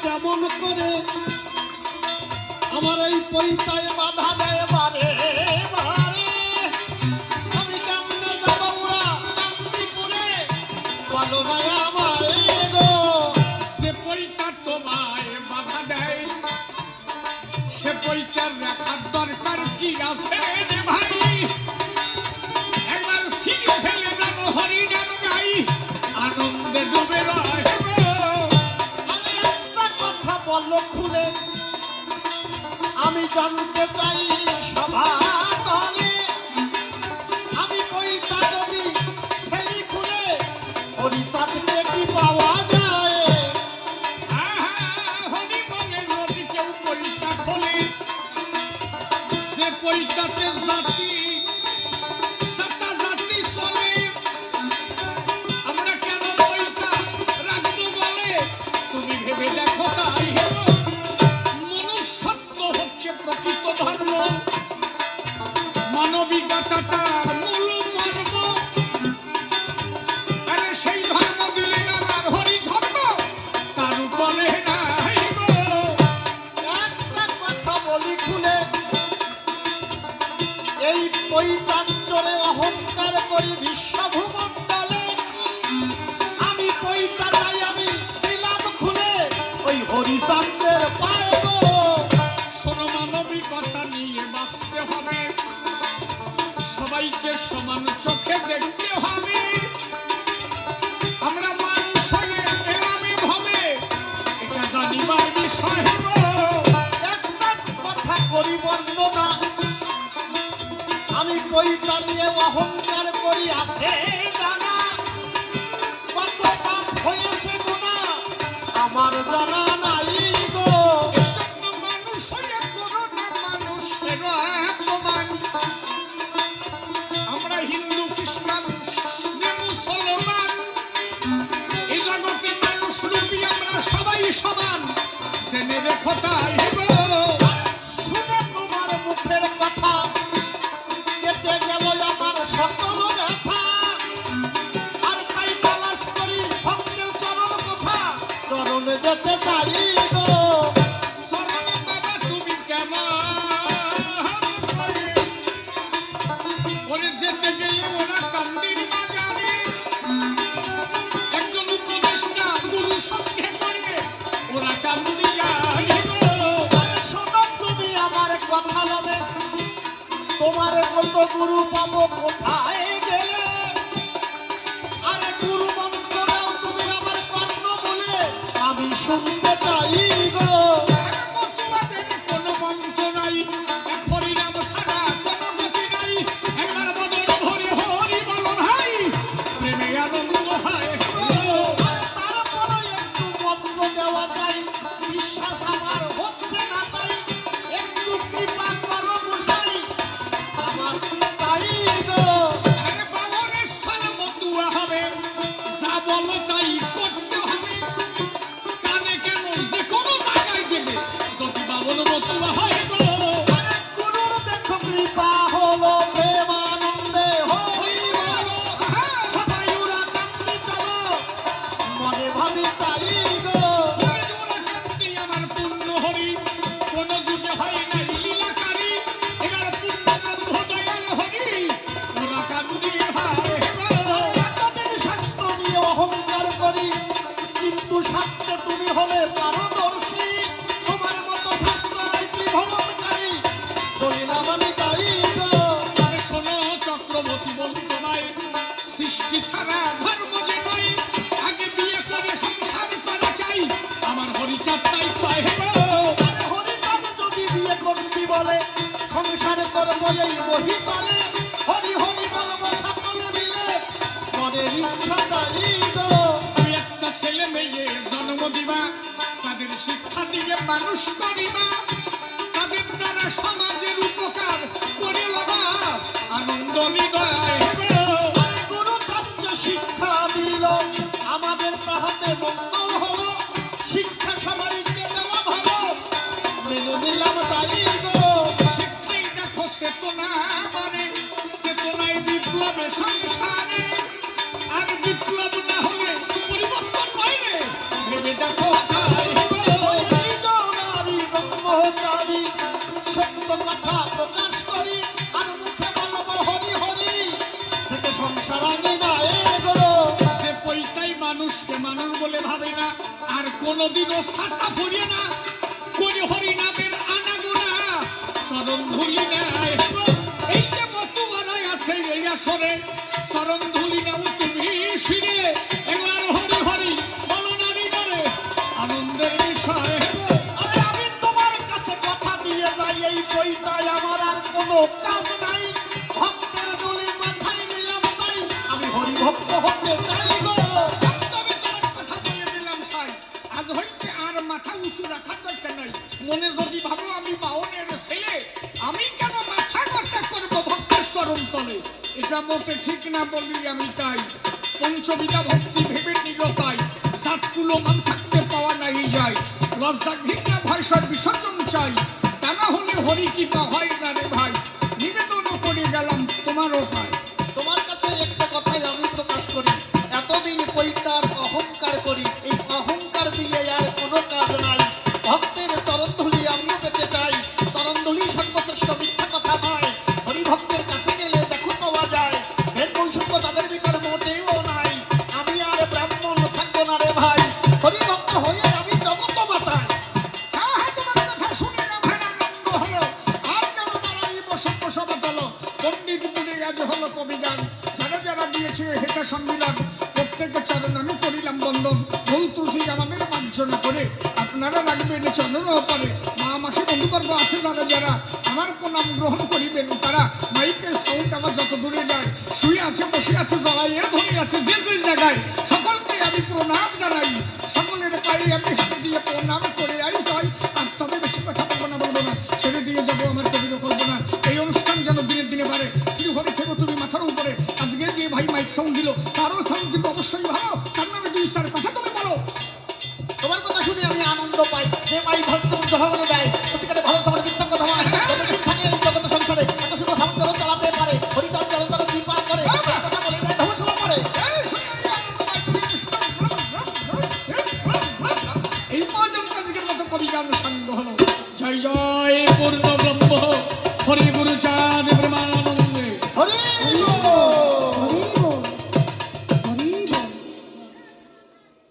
কেমন করে আমার এই পরিচয় বাধা দেয় বারে বারে আমি কেমনে যাবো ওরা কান্দি করে বলো ভাই আমারে গো সে পরিচয় তোমায় বাধা দেয় সে পরিচয় রাখার দরকার কি আছে রে ভাই একবার সিঁড়ি ফেলে যাবো হরিনাম গাই আনন্দে ডুবে রয় আমি একটা কথা বলো খুলে আমি জানতে চাই সভা তলে আমি পয়সা যদি ফেলি খুলে হরিচাঁদকে কি পাওয়া যায় হরি বলে যদি কেউ পরিচয় খোলে সে পরিচয়তে জাতি সাতটা জাতি চলে আমরা কেন পরিচয় রাখবো বলে তুমি ভেবে দেখো তাই মনুষ্যত্ব হচ্ছে প্রকৃত ধর্ম মানবিকতাটা মূল মর্ম আরে সেই ধর্ম দিলে আমার হরি ধর্ম তার উপরে নাই গো একটা কথা বলি খুলে এই পৈতাঞ্চলে অহংকার করি বিশ্বভূমণ্ডলে আমি পৈতা চাই আমি দিলাম খুলে ওই হরিচাঁদের পায়ে গো শোনো মানবিকতা নিয়ে বাঁচতে হবে সবাইকে সমান চোখে দেখতে হবে আমরা মানুষ হয়ে এরামে ভাবে এটা জানিবার বিষয় গো একটা কথা করি বর্ণনা আমি পৈতা নিয়ে অহংকার করি আছে জানা কত পাপ হয়েছে গুণা আমার জানা নাই গো এজন্য মানুষ হয়ে করো না মানুষের অপমান আমরা হিন্দু খ্রিস্টান যে মুসলমান এই জগতে মানুষ রূপী আমরা সবাই সমান জেনে রেখো তাই গো শুনে তোমার মুখের কথা কেটে গেল আমার সকল ব্যথা আর তাই তালাশ করি ভক্তের চরণ কথা চরণে যেতে চাই গো শরণে বাবা তুমি কেমন ওরে যেতে গেলে ওরা কান্দির বাজারে একজন উপদেষ্টা গুরু সঙ্গে করে ওরা কান্দিয়া শোনো তুমি আমার কথা লবে তোমার কত গুরু পাবো কোথায় গেলে আরে গুরু মন্ত্রটাও তুমি আমার কর্ণ বলে আমি শুনতে চাই গো মতুয়াদের কোনো মন্ত্র নাই এক হরিনাম ছাড়া কোনো গতি নাই একবার বদল ভরে হরি বলো ভাই প্রেমে আনন্দ হয় তারপরে একটু মন্ত্র দেওয়া যায় বিশ্বাস আমার হচ্ছে না তাই একটু কৃপা করো মশাই আমার তাই গো আরে বাবনের সাল মতুয়া হবে যা বলো তাই করতে হবে কানে কেন যে কোনো জায়গায় দেবে যদি বাবন মতুয়া হয় গো আরে গুরুর দেখো কৃপা হলো প্রেমানন্দে হই বলো সবাই ওরা কান্দি চলো মনে ভাবি তাই গো ওরা কান্দি আমার পূর্ণ হরি কোন যুগে হয় নাই লীলাকারী এবার পূর্ণ ব্রহ্ম দয়াল হরি ওরা কান্দি হয় গো এতদিন শাস্ত্র নিয়ে অহংকার করি কিন্তু শাস্ত্রে তুমি হলে পারদর্শী তোমার মতো শাস্ত্র রাইতি ভ্রমণকারী বলিলাম আমি তাই গো আরে শোনো চক্রবর্তী বলতো তোমায় সৃষ্টি ছাড়া ধর্ম যে নয় আগে বিয়ে করে সংসার করা চাই আমার হরিচাঁদটাই পায় গো আরে হরিচাঁদ যদি বিয়ে করবি বলে সংসার করবো এই বহি তলে হরি হরি বলবো সকলে মিলে মনের ইচ্ছা তাই গো তুই একটা ছেলে মেয়ে জন্ম দিবা তাদের শিক্ষা দিয়ে মানুষ করিবা তাদের দ্বারা সমাজের উপকার করে লবা আনন্দ নিদয় গো গুরু কার্য শিক্ষা দিল আমাদের তাহাতে মঙ্গল হলো শিক্ষা সবাইকে দেওয়া ভালো মেনে নিলাম তাই গো শিক্ষাই দেখো চেতনা মানে চেতনায় বিপ্লবে সংসারে আর বিপ্লব না হলে পরিবর্তন নয় রে ভেবে দেখো তাই গো বলে ভাবে না, আর কোনদিনও ছাতা পড়ে না, করি হরি নামের আনাগোনা চরণ ধুলি না। এই যে মতুয়ারাই আছে এই আসরে, চরণ ধুলি নাও তুমি শিরে, এবার হরি হরি বলো নারী নারে আনন্দের বিষয়। আরে আমি তোমার কাছে কথা দিয়ে যাই, এই বইটায় আমার আর কোনো কাজ নাই। ভক্তের দলি মাথায় নিলাম তাই আমি হরি ভক্ত হতে চাই গো। তবে তোমার কথা বলে দিলাম সাই, আজ হইতে আর মাথা উঁচু রাখার দরকার নাই। মনে যদি ভাবো আমি বাউনের ছেলে, আমি কেন মাথা কথা করবো ভক্তের চরণ তলে, এটা মোটে ঠিক না বলি আমি তাই। পঞ্চবিধা ভক্তি ভেবে নিগতাই, সাতকুলো মান থাকতে পাওয়া নাই যায়। লজ্জা ঘৃণা ভয় সব বিসর্জন চাই, তা না হলে হরি কৃপা হয় না রে ভাই। নিবেদন করে গেলাম তোমার পায়। তোমার কাছে একটা কথাই আমি প্রকাশ করি, এতদিন পৈতার অহংকার করি, এই অহংকার দিয়ে আর কোনো কাজ নাই। ভক্তের চরণধুলি আমিও পেতে চাই, চরণধুলি সর্বশ্রেষ্ঠ, মিথ্যা কথা নয়। হরিভক্তের কাছে গেলে দেখো পাওয়া যায়, ভেদ বৈষম্য তাদের ভিতর মোটেও নাই। আমি আর ব্রাহ্মণ থাকবো না রে ভাই, হরিভক্ত হয়ে আমি জগত মাতাই। হ্যাঁ, তোমার কথা শুনে আমার আনন্দ হলো। আর কেন দাঁড়াইব সভ্য সভা দল, পণ্ডিত মুনি আজ হলো কবিগান, যারা যারা দিয়েছে হেটা সম্মিলন, প্রত্যেকের চরণ আমি করিলাম বন্দন। ভুল ত্রুটি আমাদের মার্জনা করে আপনারা রাখবেন চরণ পরে। মা মাসে বন্ধুবর্গ আছে যারা যারা আমার প্রণাম গ্রহণ করিবেন তারা। মাইকের সাউন্ড আমার যত দূরে যায়, শুয়ে আছে বসে আছে জড়াইয়া ধরে আছে যে যে জায়গায়, সকলকে আমি প্রণাম জানাই। সকলের পায়ে আমি হাত দিয়ে প্রণাম করে আই যাই। আর তবে বেশি কথা বলবো না, ছেড়ে দিয়ে যাবো আমার কবির করবো না। এই অনুষ্ঠান যেন দিনে দিনে বাড়ে, শ্রীহরি থেকে তুমি মাথার উপরে। আজকে যে ভাই মাইক সাউন্ড দিল তারও সাউন্ড কিন্তু অবশ্যই ভালো, তার নামে 2 স্টার কথা তুমি বলো। তোমার কথা শুনে আমি আনন্দ পাই, যে মাই ভক্ত ভগবানে যায় সত্যিকারে ভালো সময় মিথ্যা কথা হয়। যতদিন থাকে এই জগৎ সংসারে এত শুধু সামন্ত চালাতে পারে, হরিচরণ চরণ তারা কৃপা করে, এই কথা বলে নাই ধ্বংস করে। এই পর্যন্ত আজকের মতো কবিগান সাঙ্গ হলো। জয় জয় পূর্ণ ব্রহ্ম হরি গুরু জয়।